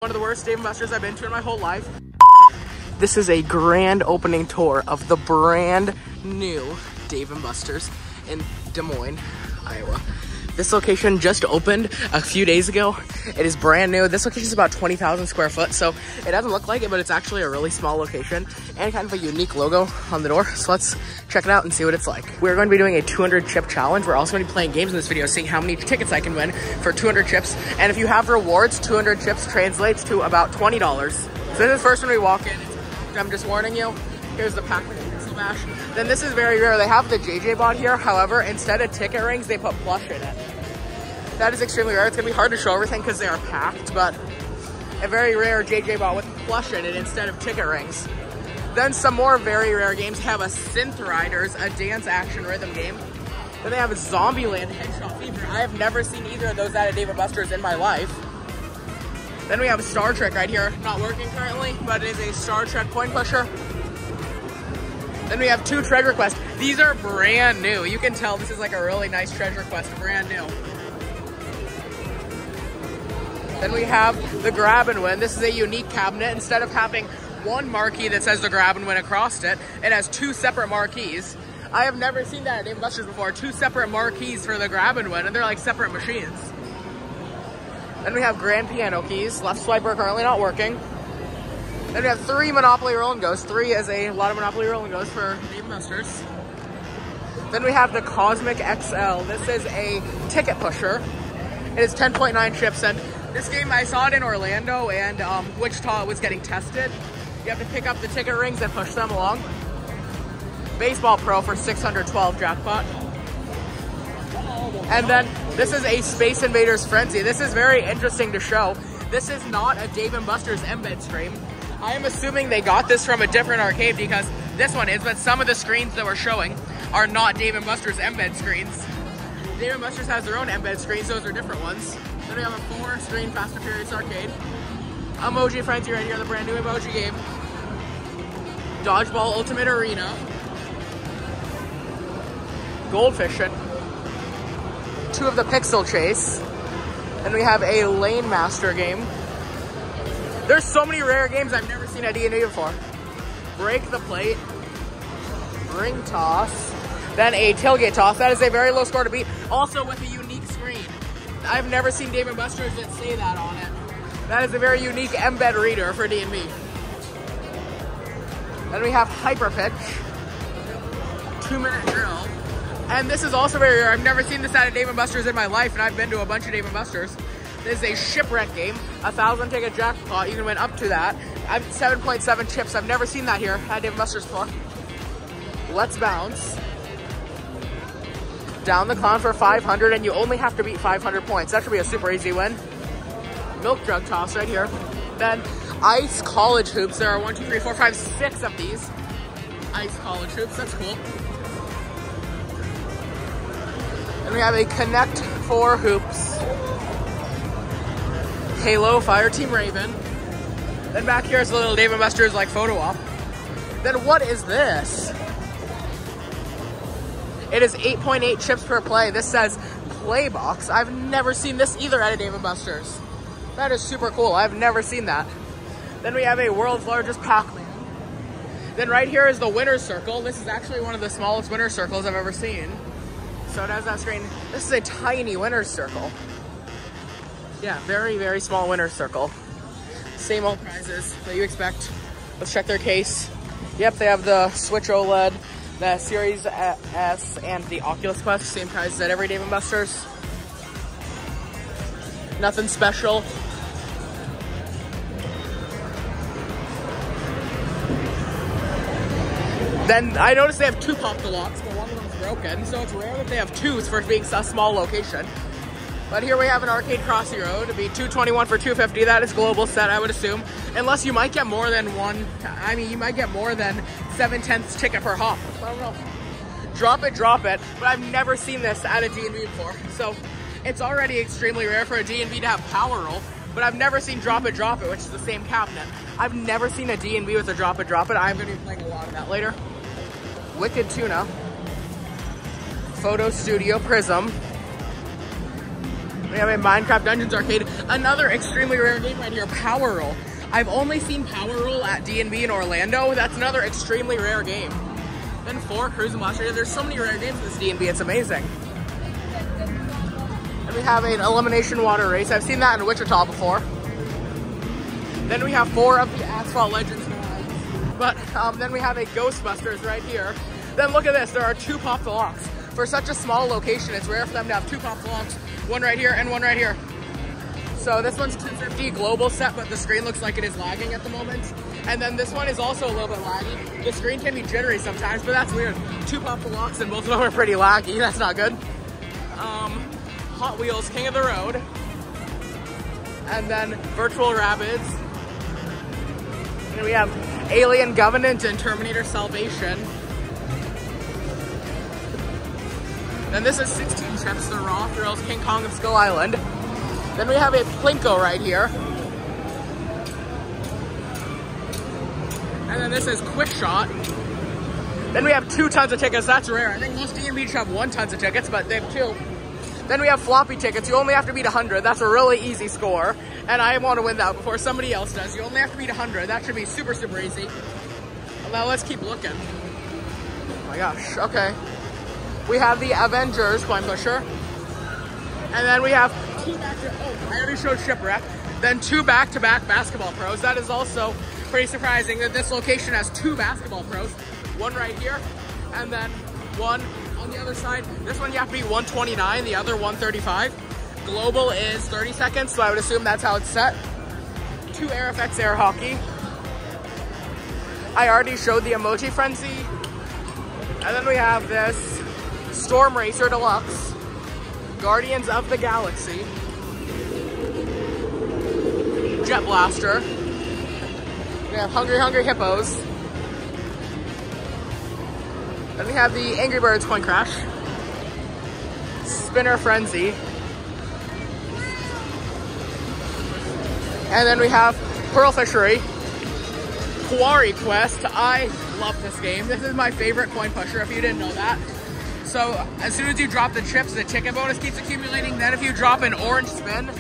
One of the worst Dave & Buster's I've been to in my whole life. This is a grand opening tour of the brand new Dave & Buster's in Des Moines, Iowa. This location just opened a few days ago. It is brand new. This location is about 20,000 square foot, so it doesn't look like it, but it's actually a really small location and kind of a unique logo on the door. So let's check it out and see what it's like. We're going to be doing a 200 chip challenge. We're also going to be playing games in this video, seeing how many tickets I can win for 200 chips. And if you have rewards, 200 chips translates to about $20. So this is the first one we walk in. I'm just warning you. Here's the Pac-Man Pixel Bash. Then this is very rare. They have the JJ bot here. However, instead of ticket rings, they put plush in it. That is extremely rare. It's gonna be hard to show everything because they are packed, but a very rare JJ bot with plush in it instead of ticket rings. Then some more very rare games have a Synth Riders, a dance action rhythm game. Then they have a Zombieland Headshot Fever. I have never seen either of those at a Dave & Buster's in my life. Then we have Star Trek right here. Not working currently, but it is a Star Trek coin pusher. Then we have 2 treasure quests. These are brand new. You can tell this is like a really nice treasure quest, brand new. Then we have the Grab and Win. This is a unique cabinet. Instead of having one marquee that says the Grab and Win across it, it has 2 separate marquees. I have never seen that at Dave & Buster's before. 2 separate marquees for the Grab and Win, and they're like separate machines. Then we have grand piano keys. Left swiper currently not working. Then we have 3 Monopoly Roll and Goes. 3 is a lot of Monopoly Roll and Goes for Dave & Buster's. Then we have the Cosmic XL. This is a ticket pusher. It is 10.9 chips, and this game, I saw it in Orlando and Wichita was getting tested. You have to pick up the ticket rings and push them along. Baseball Pro for 612 jackpot. And then this is a Space Invaders Frenzy. This is very interesting to show. This is not a Dave & Buster's embed stream. I am assuming they got this from a different arcade because this one is, but some of the screens that we're showing are not Dave & Buster's embed screens. Dave & Buster's has their own embed screens, those are different ones. Then we have a 4-screen Fast and Furious arcade. Emoji Frenzy right here, the brand new emoji game. Dodgeball Ultimate Arena. Goldfishing. 2 of the Pixel Chase. Then we have a Lane Master game. There's so many rare games I've never seen at D&D before. Break the Plate. Ring Toss. Then a Tailgate Toss. That is a very low score to beat. Also with a unique screen. I've never seen Dave & Buster's that say that on it. That is a very unique embed reader for D&B. Then we have Hyper Pitch. 2-minute drill. And this is also very rare. I've never seen this at a Dave & Buster's in my life, and I've been to a bunch of Dave & Buster's. This is a shipwreck game. 1,000 ticket jackpot. You can win up to that. I've 7.7 chips. I've never seen that here at Dave & Buster's before. Let's Bounce. Down the Clown for 500, and you only have to beat 500 points. That should be a super easy win. Milk Jug Toss right here. Then Ice College Hoops. There are 1, 2, 3, 4, 5, 6 of these. Ice College Hoops, that's cool. And we have a Connect 4 Hoops. Halo Fireteam Raven. Then back here is a little Dave & Buster's like photo op. Then what is this? It is 8.8 chips per play. This says Playbox. I've never seen this either at a Dave & Buster's. That is super cool. I've never seen that. Then we have a World's Largest Pac-Man. Then right here is the Winner's Circle. This is actually one of the smallest Winner's Circles I've ever seen. So it has that screen. This is a tiny Winner's Circle. Yeah, very, very small Winner's Circle. Same old prizes that you expect. Let's check their case. Yep, they have the Switch OLED, the Series S, and the Oculus Quest. Same prizes at every Dave & Buster's. Nothing special. Then I noticed they have 2 Pop-The-Locks, but one of them's broken, so it's rare that they have 2 for being a small location. But here we have an Arcade Crossy Road. It'd be $221 for $250. That is global set, I would assume. Unless you might get more than one. I mean, you might get more than 7/10 ticket per hop. I don't know. Drop it. But I've never seen this at a D&B before. So it's already extremely rare for a D&B to have Power Roll. But I've never seen Drop It, which is the same cabinet. I've never seen a D&B with a Drop It. I'm going to be playing a lot of that later. Wicked Tuna. Photo Studio Prism. We have a Minecraft Dungeons Arcade. Another extremely rare game right here, Power Roll. I've only seen Power Roll at D&B in Orlando. That's another extremely rare game. Then 4, Cruise and Blaster. There's so many rare games in this D&B, it's amazing. And we have an elimination water race. I've seen that in Wichita before. Then we have 4 of the Asphalt Legends rides. But then we have a Ghostbusters right here. Then look at this, there are 2 Pop the Locks. For such a small location, it's rare for them to have 2 Pop the Locks. One right here and one right here. So this one's 250 global set, but the screen looks like it is lagging at the moment. And then this one is also a little bit laggy. The screen can be jittery sometimes, but that's weird. 2 Pop the Locks and both of them are pretty laggy. That's not good. Hot Wheels King of the Road. And then Virtual Rabbids. And we have Alien Covenant and Terminator Salvation. Then this is 16 chips, the Raw Thrills, King Kong of Skull Island. Then we have a Plinko right here. And then this is Quick Shot. Then we have 2 tons of tickets, that's rare. I think most D&B each have 1 tons of tickets, but they have 2. Then we have floppy tickets. You only have to beat 100. That's a really easy score. And I want to win that before somebody else does. You only have to beat 100. That should be super, super easy. Now let's keep looking. Oh my gosh, okay. We have the Avengers coin pusher. And then we have 2 I already showed Shipwreck. Then 2 back-to-back basketball pros. That is also pretty surprising that this location has 2 basketball pros. One right here, and then 1 on the other side. This one you have to be 129, the other 135. Global is 30 seconds, so I would assume that's how it's set. 2 AirFX Air Hockey. I already showed the Emoji Frenzy. And then we have this Storm Racer Deluxe. Guardians of the Galaxy. Jet Blaster. We have Hungry Hungry Hippos. Then we have the Angry Birds Coin Crash. Spinner Frenzy. And then we have Pearl Fishery. Quarry Quest. I love this game. This is my favorite coin pusher, if you didn't know that. So as soon as you drop the chips, the ticket bonus keeps accumulating. Then if you drop an orange spin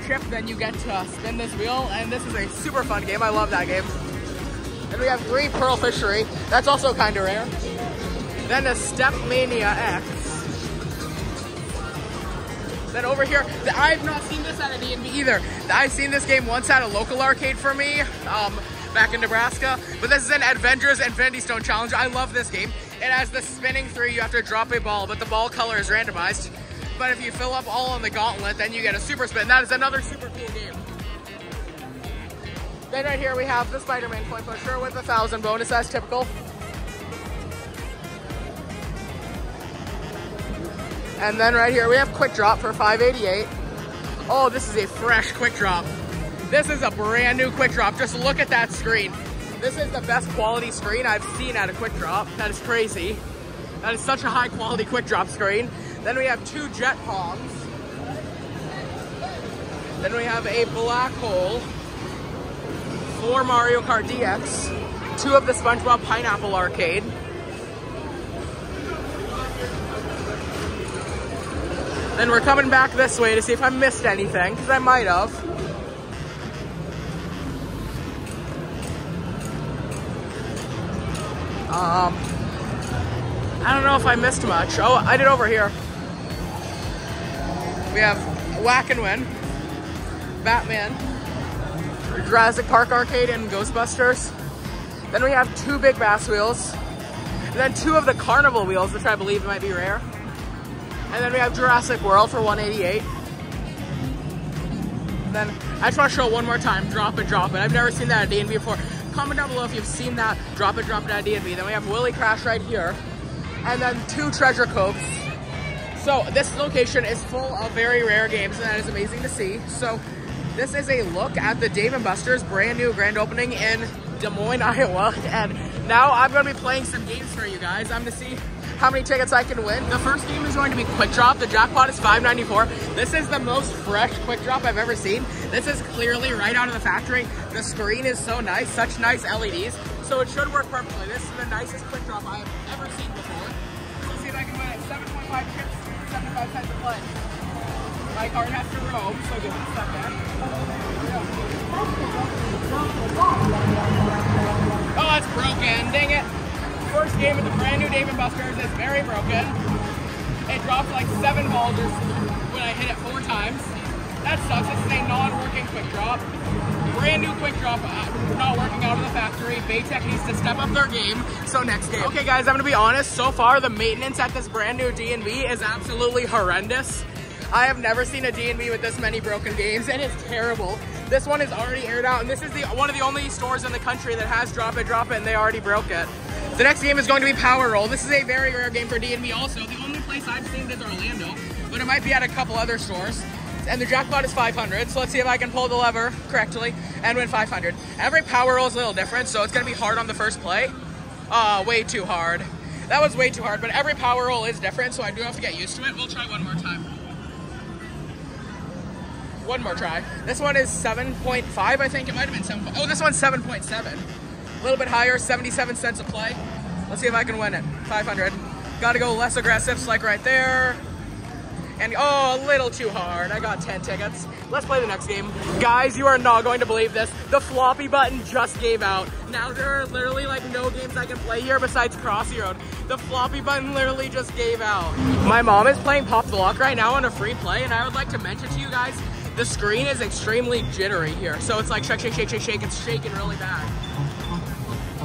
chip, then you get to spin this wheel. And this is a super fun game. I love that game. Then we have 3 Pearl Fishery. That's also kind of rare. Then a Step Mania X. Then over here, I've not seen this at a D&B either. I've seen this game once at a local arcade for me, back in Nebraska. But this is an Avengers Infinity Stone Challenge. I love this game. It has the spinning 3, you have to drop a ball, but the ball color is randomized. But if you fill up all on the gauntlet, then you get a super spin. That is another super cool game. Then right here we have the Spider-Man coin pusher with 1,000 bonus as typical. And then right here we have Quick Drop for 588. Oh, this is a fresh Quick Drop. This is a brand new Quick Drop. Just look at that screen. This is the best quality screen I've seen at a Quick Drop. That is crazy. That is such a high quality Quick Drop screen. Then we have 2 Jet Pogs. Then we have a Black Hole. 4 Mario Kart DX. 2 of the SpongeBob Pineapple Arcade. Then we're coming back this way to see if I missed anything, because I might have. I don't know if I missed much. Oh, I did over here. We have Whack and Win, Batman, Jurassic Park Arcade, and Ghostbusters. Then we have 2 Big Bass wheels. And then 2 of the Carnival wheels, which I believe might be rare. And then we have Jurassic World for 188. And then I just want to show it one more time. Drop it, drop it. I've never seen that at D&B before. Comment down below if you've seen that. Drop it at D&B. Then we have Willy Crash right here. And then 2 Treasure Coves. So this location is full of very rare games, and that is amazing to see. So this is a look at the Dave & Buster's brand new grand opening in Des Moines, Iowa. And now I'm going to be playing some games for you guys. I'm going to see how many tickets I can win. The first game is going to be Quick Drop. The jackpot is $5.94. This is the most fresh Quick Drop I've ever seen. This is clearly right out of the factory. The screen is so nice, such nice LEDs. So it should work perfectly. This is the nicest Quick Drop I have ever seen before. Let's see if I can win it. 7.5 chips, 75 cents a play. My card has to roam, so give it a second. Oh, it's broken. Dang it. First game of the brand new Dave & Buster's is very broken. It dropped like 7 balls when I hit it 4 times. That sucks. This is a non-working quick drop. Brand new quick drop, not working out of the factory. Baytech needs to step up their game, so next game. Okay guys, I'm gonna be honest, so far the maintenance at this brand new D&B is absolutely horrendous. I have never seen a D&B with this many broken games, and it's terrible. This one is already aired out, and this is one of the only stores in the country that has drop it, and they already broke it. The next game is going to be Power Roll. This is a very rare game for D&B also. The only place I've seen it is Orlando, but it might be at a couple other stores. And the jackpot is 500, so let's see if I can pull the lever correctly and win 500. Every power roll is a little different, so it's gonna be hard on the first play. Way too hard. That was way too hard, but every power roll is different, so I do have to get used to it. We'll try one more time. One more try. This one is 7.5, I think. It might have been 7. Oh, this one's 7.7. A little bit higher, 77 cents a play. Let's see if I can win it. 500. Gotta go less aggressive, so like right there. And oh, a little too hard. I got 10 tickets. Let's play the next game. Guys, you are not going to believe this. The floppy button just gave out. Now there are literally like no games I can play here besides Crossy Road. The floppy button literally just gave out. My mom is playing Pop the Lock right now on a free play, and I would like to mention to you guys, the screen is extremely jittery here. So it's like shake, shake, shake, shake, shake. It's shaking really bad.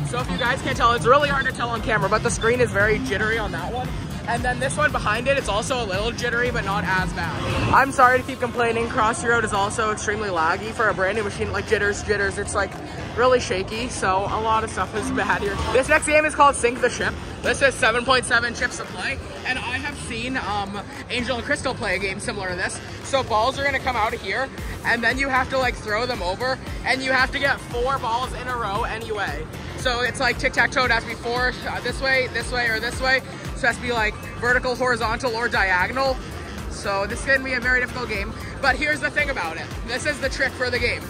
So if you guys can't tell, it's really hard to tell on camera, but the screen is very jittery on that one. And then this one behind it, it's also a little jittery, but not as bad. I'm sorry to keep complaining. Crossy Road is also extremely laggy for a brand new machine, like jitters. It's like really shaky, so a lot of stuff is bad here. This next game is called Sink the Ship. This is 7.7 chips to play, and I have seen Angel and Crystal play a game similar to this. So balls are gonna come out of here, and then you have to like throw them over, and you have to get 4 balls in a row anyway. So it's like tic-tac-toe. It has to be 4 this way, or this way. So it has to be like vertical, horizontal, or diagonal. So this is gonna be a very difficult game. But here's the thing about it. This is the trick for the game.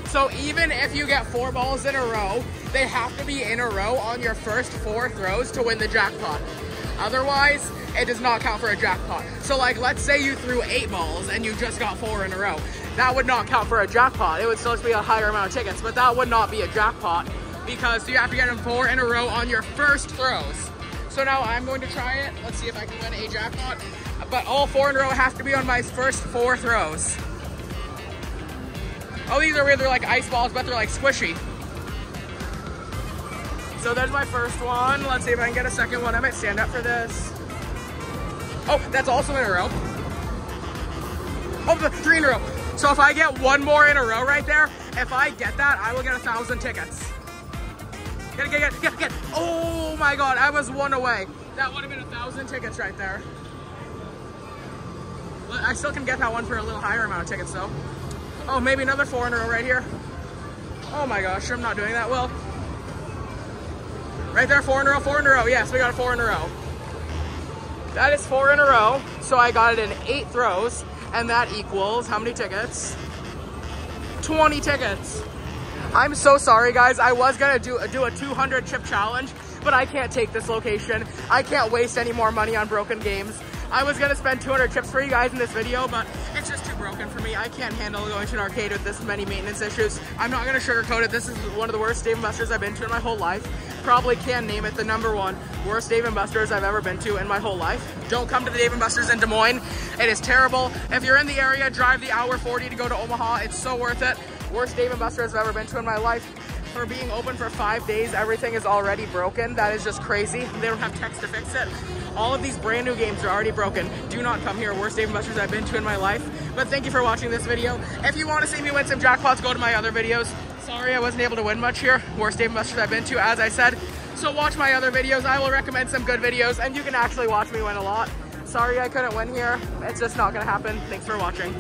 So even if you get 4 balls in a row, they have to be in a row on your first 4 throws to win the jackpot. Otherwise, it does not count for a jackpot. So like, let's say you threw 8 balls and you just got 4 in a row. That would not count for a jackpot. It would still be a higher amount of tickets, but that would not be a jackpot because you have to get them 4 in a row on your first throws. So now I'm going to try it. Let's see if I can win a jackpot. But all 4 in a row have to be on my first 4 throws. Oh, these are weird. They're like ice balls, but they're like squishy. So there's my first one. Let's see if I can get a second one. I might stand up for this. Oh, that's also in a row. Oh, 3 in a row. So if I get 1 more in a row right there, if I get that, I will get 1,000 tickets. Get. Oh my God, I was 1 away. That would have been 1,000 tickets right there. I still can get that one for a little higher amount of tickets though. Oh, maybe another 4 in a row right here. Oh my gosh, I'm not doing that well. Right there, 4 in a row, 4 in a row. Yes, we got a 4 in a row. That is 4 in a row. So I got it in 8 throws, and that equals how many tickets? 20 tickets. I'm so sorry guys, I was gonna do a 200 chip challenge, but I can't take this location. I can't waste any more money on broken games. I was gonna spend 200 chips for you guys in this video, but it's just too broken for me. I can't handle going to an arcade with this many maintenance issues. I'm not gonna sugarcoat it. This is one of the worst Dave & Buster's I've been to in my whole life. Probably can name it the #1 worst Dave & Buster's I've ever been to in my whole life. Don't come to the Dave & Buster's in Des Moines. It is terrible. If you're in the area, drive the hour 40 to go to Omaha. It's so worth it. Worst Dave & Buster's I've ever been to in my life. For being open for 5 days, everything is already broken. That is just crazy. They don't have techs to fix it. All of these brand new games are already broken. Do not come here. Worst Dave & Buster's I've been to in my life. But thank you for watching this video. If you want to see me win some jackpots, go to my other videos. Sorry I wasn't able to win much here. Worst Dave & Buster's I've been to, as I said. So watch my other videos. I will recommend some good videos, and you can actually watch me win a lot. Sorry I couldn't win here. It's just not gonna happen. Thanks for watching.